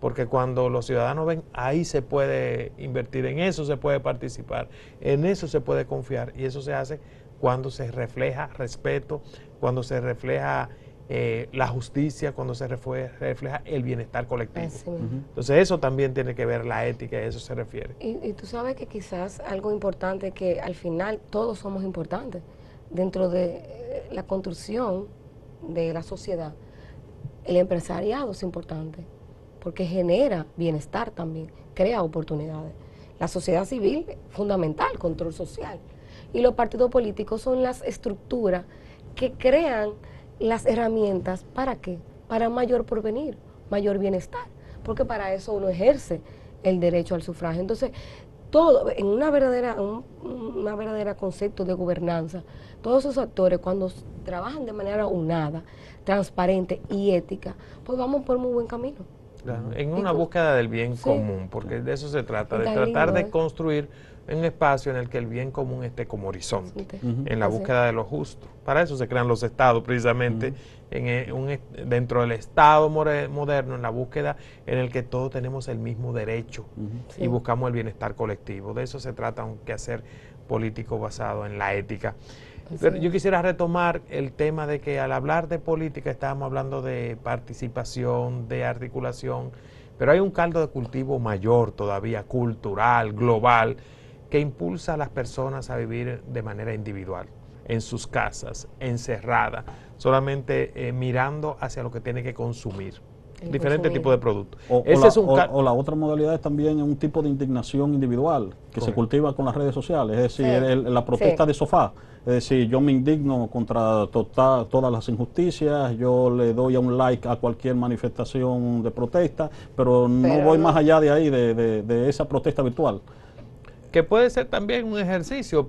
Porque cuando los ciudadanos ven, ahí se puede invertir, en eso se puede participar, en eso se puede confiar, y eso se hace cuando se refleja respeto, cuando se refleja la justicia, cuando se refleja el bienestar colectivo. Entonces eso también tiene que ver la ética, y a eso se refiere. Y tú sabes que quizás algo importante, que al final todos somos importantes dentro de la construcción de la sociedad. El empresariado es importante porque genera bienestar también, crea oportunidades. La sociedad civil, fundamental, control social. Y los partidos políticos son las estructuras que crean las herramientas, ¿para qué? Para mayor porvenir, mayor bienestar, porque para eso uno ejerce el derecho al sufragio. Entonces, todo, en una verdadera concepto de gobernanza, todos esos actores, cuando trabajan de manera unada, transparente y ética, pues vamos por muy buen camino. Claro, en una búsqueda del bien común, porque de eso se trata, de tratar de construir un espacio en el que el bien común esté como horizonte, en la búsqueda de lo justo. Para eso se crean los estados, precisamente, dentro del estado moderno, en la búsqueda en el que todos tenemos el mismo derecho y buscamos el bienestar colectivo. De eso se trata un quehacer político basado en la ética. Pero yo quisiera retomar el tema de que al hablar de política estábamos hablando de participación, de articulación, pero hay un caldo de cultivo mayor todavía, cultural, global, que impulsa a las personas a vivir de manera individual, en sus casas, encerradas, solamente mirando hacia lo que tiene que consumir. Diferentes tipos de productos. O la otra modalidad es también un tipo de indignación individual que se cultiva con las redes sociales, es decir, la protesta de sofá. Es decir, yo me indigno contra todas las injusticias, yo le doy a un like a cualquier manifestación de protesta, pero no voy más allá de ahí, de esa protesta virtual. Que puede ser también un ejercicio,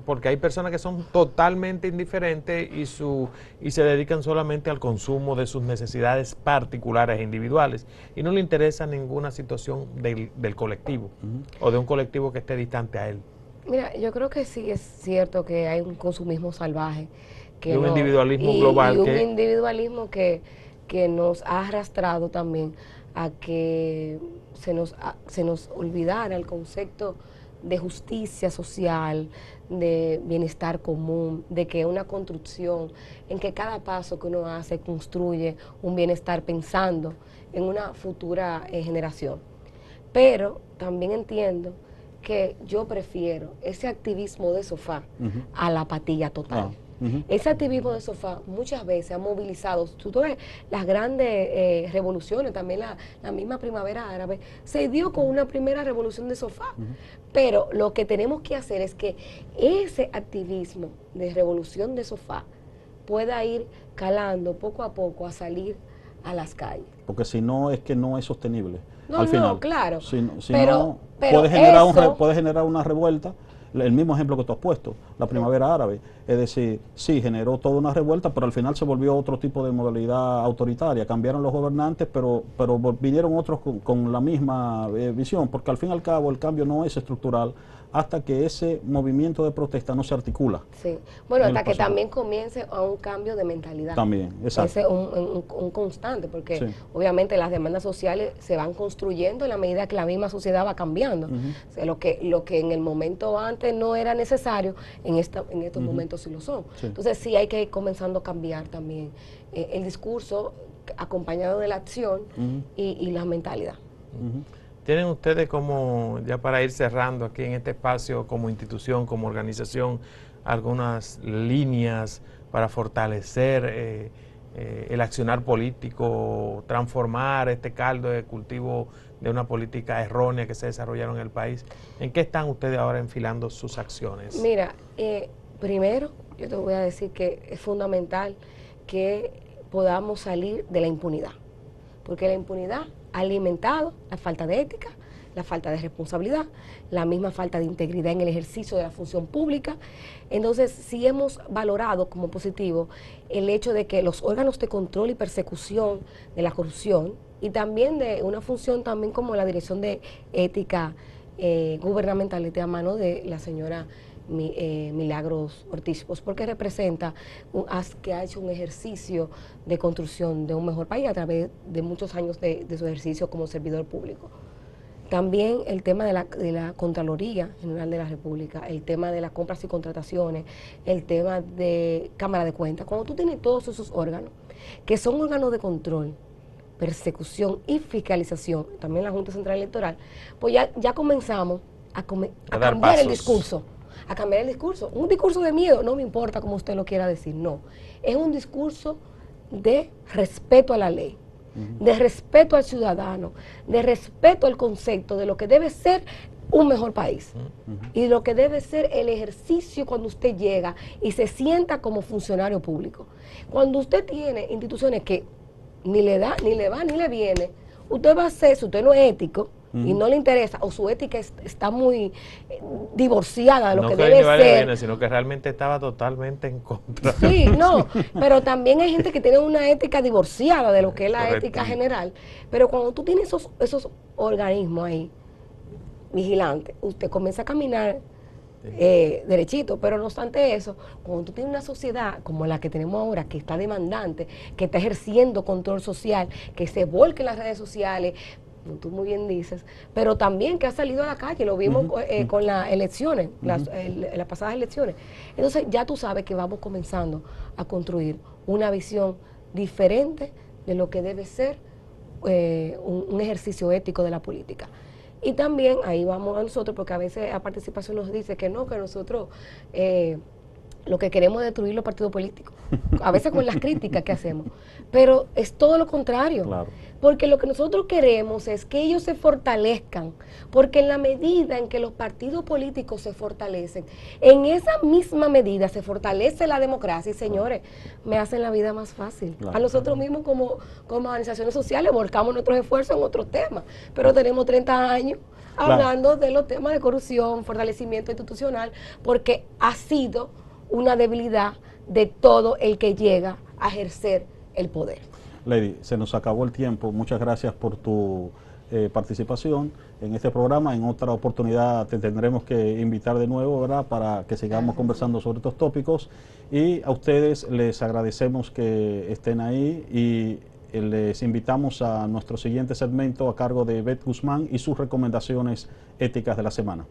porque hay personas que son totalmente indiferentes y se dedican solamente al consumo de sus necesidades particulares e individuales y no le interesa ninguna situación del colectivo o de un colectivo que esté distante a él. Mira, yo creo que sí es cierto que hay un consumismo salvaje. Y un individualismo global. Y un individualismo que nos ha arrastrado también a que se nos olvidara el concepto de justicia social, de bienestar común, de que una construcción, en que cada paso que uno hace construye un bienestar pensando en una futura generación. Pero también entiendo que yo prefiero ese activismo de sofá a la apatía total. Ese activismo de sofá muchas veces ha movilizado, tú ves las grandes revoluciones, también la misma primavera árabe, se dio con una primera revolución de sofá. Pero lo que tenemos que hacer es que ese activismo de revolución de sofá pueda ir calando poco a poco a salir a las calles. Porque si no, es que no es sostenible. No, al final, claro. Si pero puede generar una revuelta. El mismo ejemplo que tú has puesto, la primavera árabe, es decir, sí, generó toda una revuelta, pero al final se volvió otro tipo de modalidad autoritaria, cambiaron los gobernantes, pero vinieron otros con la misma visión, porque al fin y al cabo el cambio no es estructural hasta que ese movimiento de protesta no se articula. Sí, bueno, hasta que también comience a un cambio de mentalidad. También, exacto. Ese es un constante, porque obviamente las demandas sociales se van construyendo en la medida que la misma sociedad va cambiando. O sea, lo que en el momento antes no era necesario, en estos momentos sí lo son. Entonces sí hay que ir comenzando a cambiar también el discurso acompañado de la acción y la mentalidad. ¿Tienen ustedes como, ya para ir cerrando aquí en este espacio, como institución, como organización, algunas líneas para fortalecer el accionar político, transformar este caldo de cultivo de una política errónea que se desarrollaron en el país? ¿En qué están ustedes ahora enfilando sus acciones? Mira, primero yo te voy a decir que es fundamental que podamos salir de la impunidad, porque la impunidad ha alimentado la falta de ética, la falta de responsabilidad, la misma falta de integridad en el ejercicio de la función pública. Entonces, sí hemos valorado como positivo el hecho de que los órganos de control y persecución de la corrupción y también de una función también como la Dirección de Ética Gubernamental, a mano de la señora Milagros Ortiz, pues porque representa que ha hecho un ejercicio de construcción de un mejor país a través de muchos años de su ejercicio como servidor público. También el tema de la Contraloría General de la República, el tema de las compras y contrataciones, el tema de Cámara de Cuentas. Cuando tú tienes todos esos órganos, que son órganos de control, persecución y fiscalización, también la Junta Central Electoral, pues ya comenzamos a cambiar el discurso. A cambiar el discurso. Un discurso de miedo, no me importa como usted lo quiera decir, no. Es un discurso de respeto a la ley, de respeto al ciudadano, de respeto al concepto de lo que debe ser un mejor país y lo que debe ser el ejercicio cuando usted llega y se sienta como funcionario público. Cuando usted tiene instituciones que ni le va ni le viene, usted va a hacer, si usted no es ético y no le interesa, o su ética está muy divorciada de lo que debe ser. Viene, sino que realmente estaba totalmente en contra. Sí, no, pero también hay gente que tiene una ética divorciada de lo que es la ética general. Pero cuando tú tienes esos organismos ahí, vigilantes, usted comienza a caminar derechito, pero no obstante eso, cuando tú tienes una sociedad como la que tenemos ahora, que está demandante, que está ejerciendo control social, que se volca en las redes sociales, como tú muy bien dices, pero también que ha salido a la calle, lo vimos con las elecciones, las pasadas elecciones. Entonces ya tú sabes que vamos comenzando a construir una visión diferente de lo que debe ser un ejercicio ético de la política. Y también ahí vamos a nosotros, porque a veces la participación nos dice que no, que nosotros lo que queremos es destruir los partidos políticos, a veces con las críticas que hacemos, pero es todo lo contrario, claro. Porque lo que nosotros queremos es que ellos se fortalezcan, porque en la medida en que los partidos políticos se fortalecen, en esa misma medida se fortalece la democracia y señores, me hacen la vida más fácil. Claro. A nosotros mismos como organizaciones sociales volcamos nuestros esfuerzos en otros temas, pero tenemos 30 años hablando de los temas de corrupción, fortalecimiento institucional, porque ha sido una debilidad de todo el que llega a ejercer el poder. Lady, se nos acabó el tiempo. Muchas gracias por tu participación en este programa. En otra oportunidad te tendremos que invitar de nuevo, ¿verdad?, para que sigamos conversando sobre estos tópicos. Y a ustedes les agradecemos que estén ahí y les invitamos a nuestro siguiente segmento a cargo de Beth Guzmán y sus recomendaciones éticas de la semana.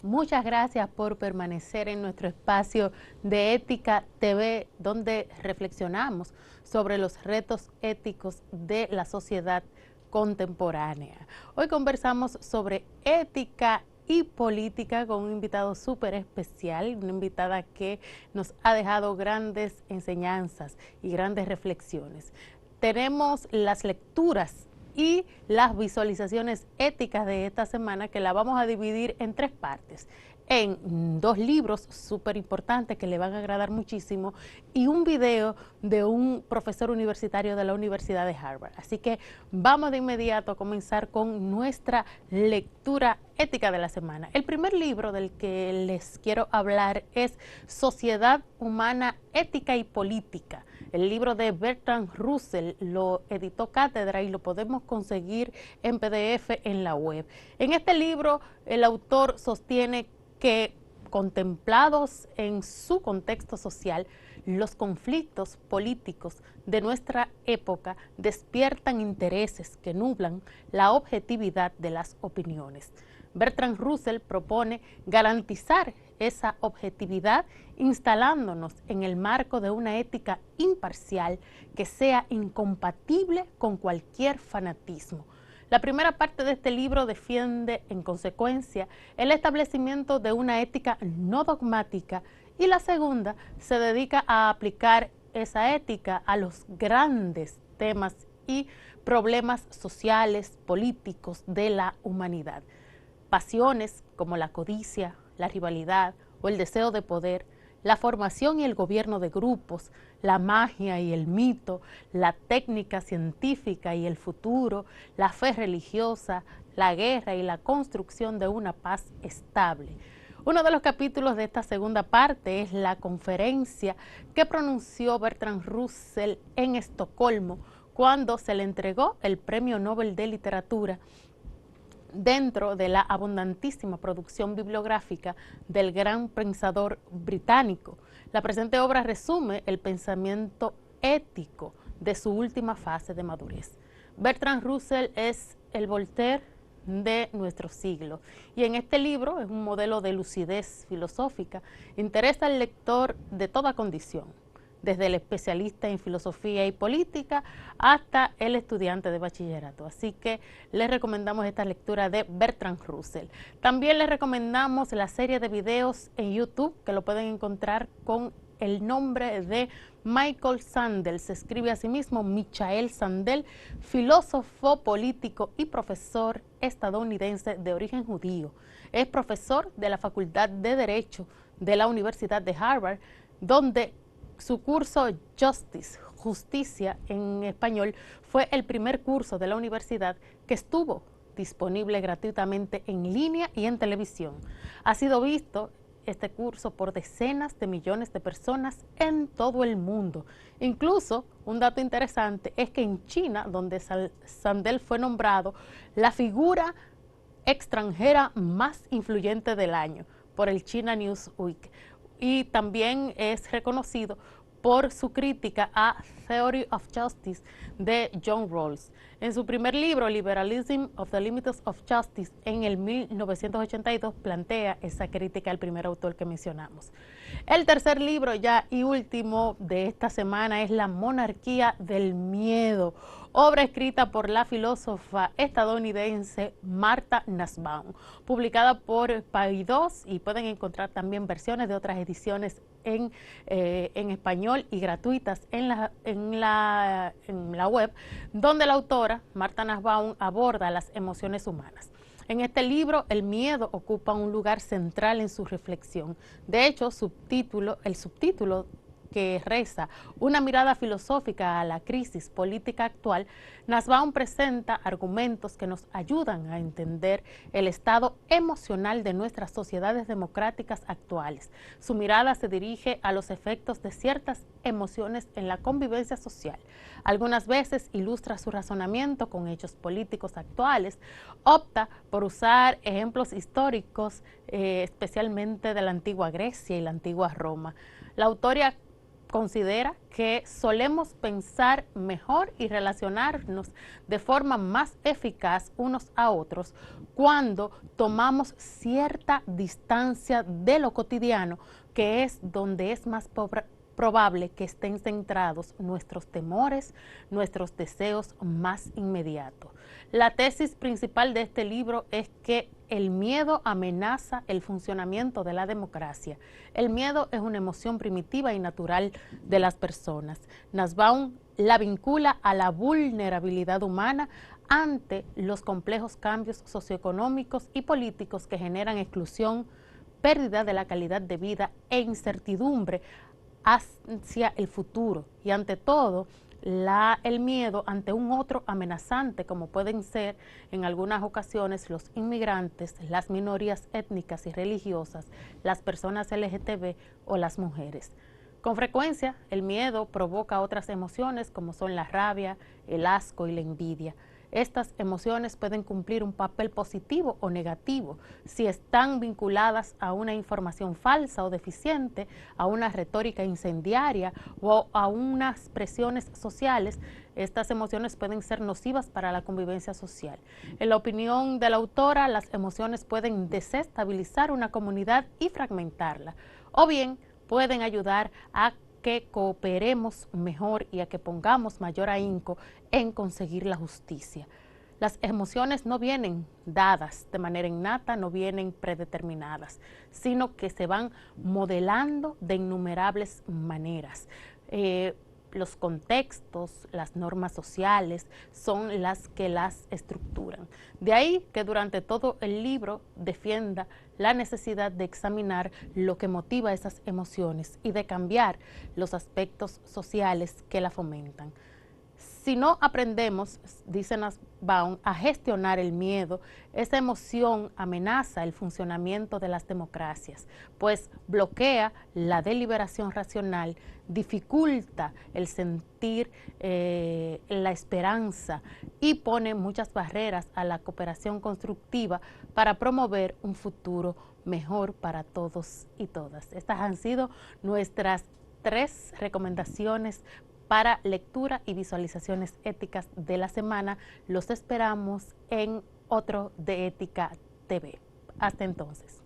Muchas gracias por permanecer en nuestro espacio de Ética TV, donde reflexionamos sobre los retos éticos de la sociedad contemporánea. Hoy conversamos sobre ética y política con un invitado súper especial, una invitada que nos ha dejado grandes enseñanzas y grandes reflexiones. Tenemos las lecturas y las visualizaciones éticas de esta semana, que la vamos a dividir en 3 partes, en 2 libros súper importantes que le van a agradar muchísimo y un video de un profesor universitario de la Universidad de Harvard. Así que vamos de inmediato a comenzar con nuestra lectura ética de la semana. El primer libro del que les quiero hablar es Sociedad Humana, Ética y Política. El libro de Bertrand Russell lo editó Cátedra y lo podemos conseguir en PDF en la web. En este libro el autor sostiene que, contemplados en su contexto social, los conflictos políticos de nuestra época despiertan intereses que nublan la objetividad de las opiniones. Bertrand Russell propone garantizar esa objetividad instalándonos en el marco de una ética imparcial que sea incompatible con cualquier fanatismo. La primera parte de este libro defiende, en consecuencia, el establecimiento de una ética no dogmática y la segunda se dedica a aplicar esa ética a los grandes temas y problemas sociales, políticos de la humanidad. Pasiones como la codicia, la rivalidad o el deseo de poder, la formación y el gobierno de grupos, la magia y el mito, la técnica científica y el futuro, la fe religiosa, la guerra y la construcción de una paz estable. Uno de los capítulos de esta segunda parte es la conferencia que pronunció Bertrand Russell en Estocolmo cuando se le entregó el Premio Nobel de Literatura dentro de la abundantísima producción bibliográfica del gran pensador británico. La presente obra resume el pensamiento ético de su última fase de madurez. Bertrand Russell es el Voltaire de nuestro siglo y en este libro es un modelo de lucidez filosófica. Interesa al lector de toda condición, desde el especialista en filosofía y política hasta el estudiante de bachillerato. Así que les recomendamos esta lectura de Bertrand Russell. También les recomendamos la serie de videos en YouTube que lo pueden encontrar con el nombre de Michael Sandel. Se escribe a sí mismo Michael Sandel, filósofo político y profesor estadounidense de origen judío. Es profesor de la Facultad de Derecho de la Universidad de Harvard, donde su curso Justice, Justicia en español, fue el primer curso de la universidad que estuvo disponible gratuitamente en línea y en televisión. Ha sido visto este curso por decenas de millones de personas en todo el mundo. Incluso, un dato interesante es que en China, donde Sandel fue nombrado la figura extranjera más influyente del año por el China Newsweek, y también es reconocido por su crítica a Theory of Justice de John Rawls. En su primer libro, Liberalism of the Limits of Justice, en el 1982, plantea esa crítica al primer autor que mencionamos. El tercer libro, ya y último de esta semana, es La Monarquía del Miedo, obra escrita por la filósofa estadounidense Martha Nussbaum, publicada por Paidós, y pueden encontrar también versiones de otras ediciones en español y gratuitas en la web, donde la autora Martha Nussbaum aborda las emociones humanas. En este libro, el miedo ocupa un lugar central en su reflexión. De hecho, el subtítulo que reza Una mirada filosófica a la crisis política actual, Nussbaum presenta argumentos que nos ayudan a entender el estado emocional de nuestras sociedades democráticas actuales. Su mirada se dirige a los efectos de ciertas emociones en la convivencia social. Algunas veces ilustra su razonamiento con hechos políticos actuales, opta por usar ejemplos históricos, especialmente de la antigua Grecia y la antigua Roma. La autora considera que solemos pensar mejor y relacionarnos de forma más eficaz unos a otros cuando tomamos cierta distancia de lo cotidiano, que es donde es más probable que estén centrados nuestros temores, nuestros deseos más inmediatos. La tesis principal de este libro es que el miedo amenaza el funcionamiento de la democracia. El miedo es una emoción primitiva y natural de las personas. Nussbaum la vincula a la vulnerabilidad humana ante los complejos cambios socioeconómicos y políticos que generan exclusión, pérdida de la calidad de vida e incertidumbre hacia el futuro, y ante todo el miedo ante un otro amenazante, como pueden ser en algunas ocasiones los inmigrantes, las minorías étnicas y religiosas, las personas LGTB o las mujeres. Con frecuencia, el miedo provoca otras emociones como son la rabia, el asco y la envidia. Estas emociones pueden cumplir un papel positivo o negativo si están vinculadas a una información falsa o deficiente, a una retórica incendiaria o a unas presiones sociales. Estas emociones pueden ser nocivas para la convivencia social. En la opinión de la autora, las emociones pueden desestabilizar una comunidad y fragmentarla, o bien pueden ayudar a que cooperemos mejor y a que pongamos mayor ahínco en conseguir la justicia. Las emociones no vienen dadas de manera innata, no vienen predeterminadas, sino que se van modelando de innumerables maneras. Los contextos, las normas sociales son las que las estructuran. De ahí que durante todo el libro defienda la necesidad de examinar lo que motiva esas emociones y de cambiar los aspectos sociales que la fomentan. Si no aprendemos, dice Nussbaum, a gestionar el miedo, esa emoción amenaza el funcionamiento de las democracias, pues bloquea la deliberación racional, dificulta el sentir la esperanza y pone muchas barreras a la cooperación constructiva para promover un futuro mejor para todos y todas. Estas han sido nuestras 3 recomendaciones para lectura y visualizaciones éticas de la semana. Los esperamos en otro de Ética TV. Hasta entonces.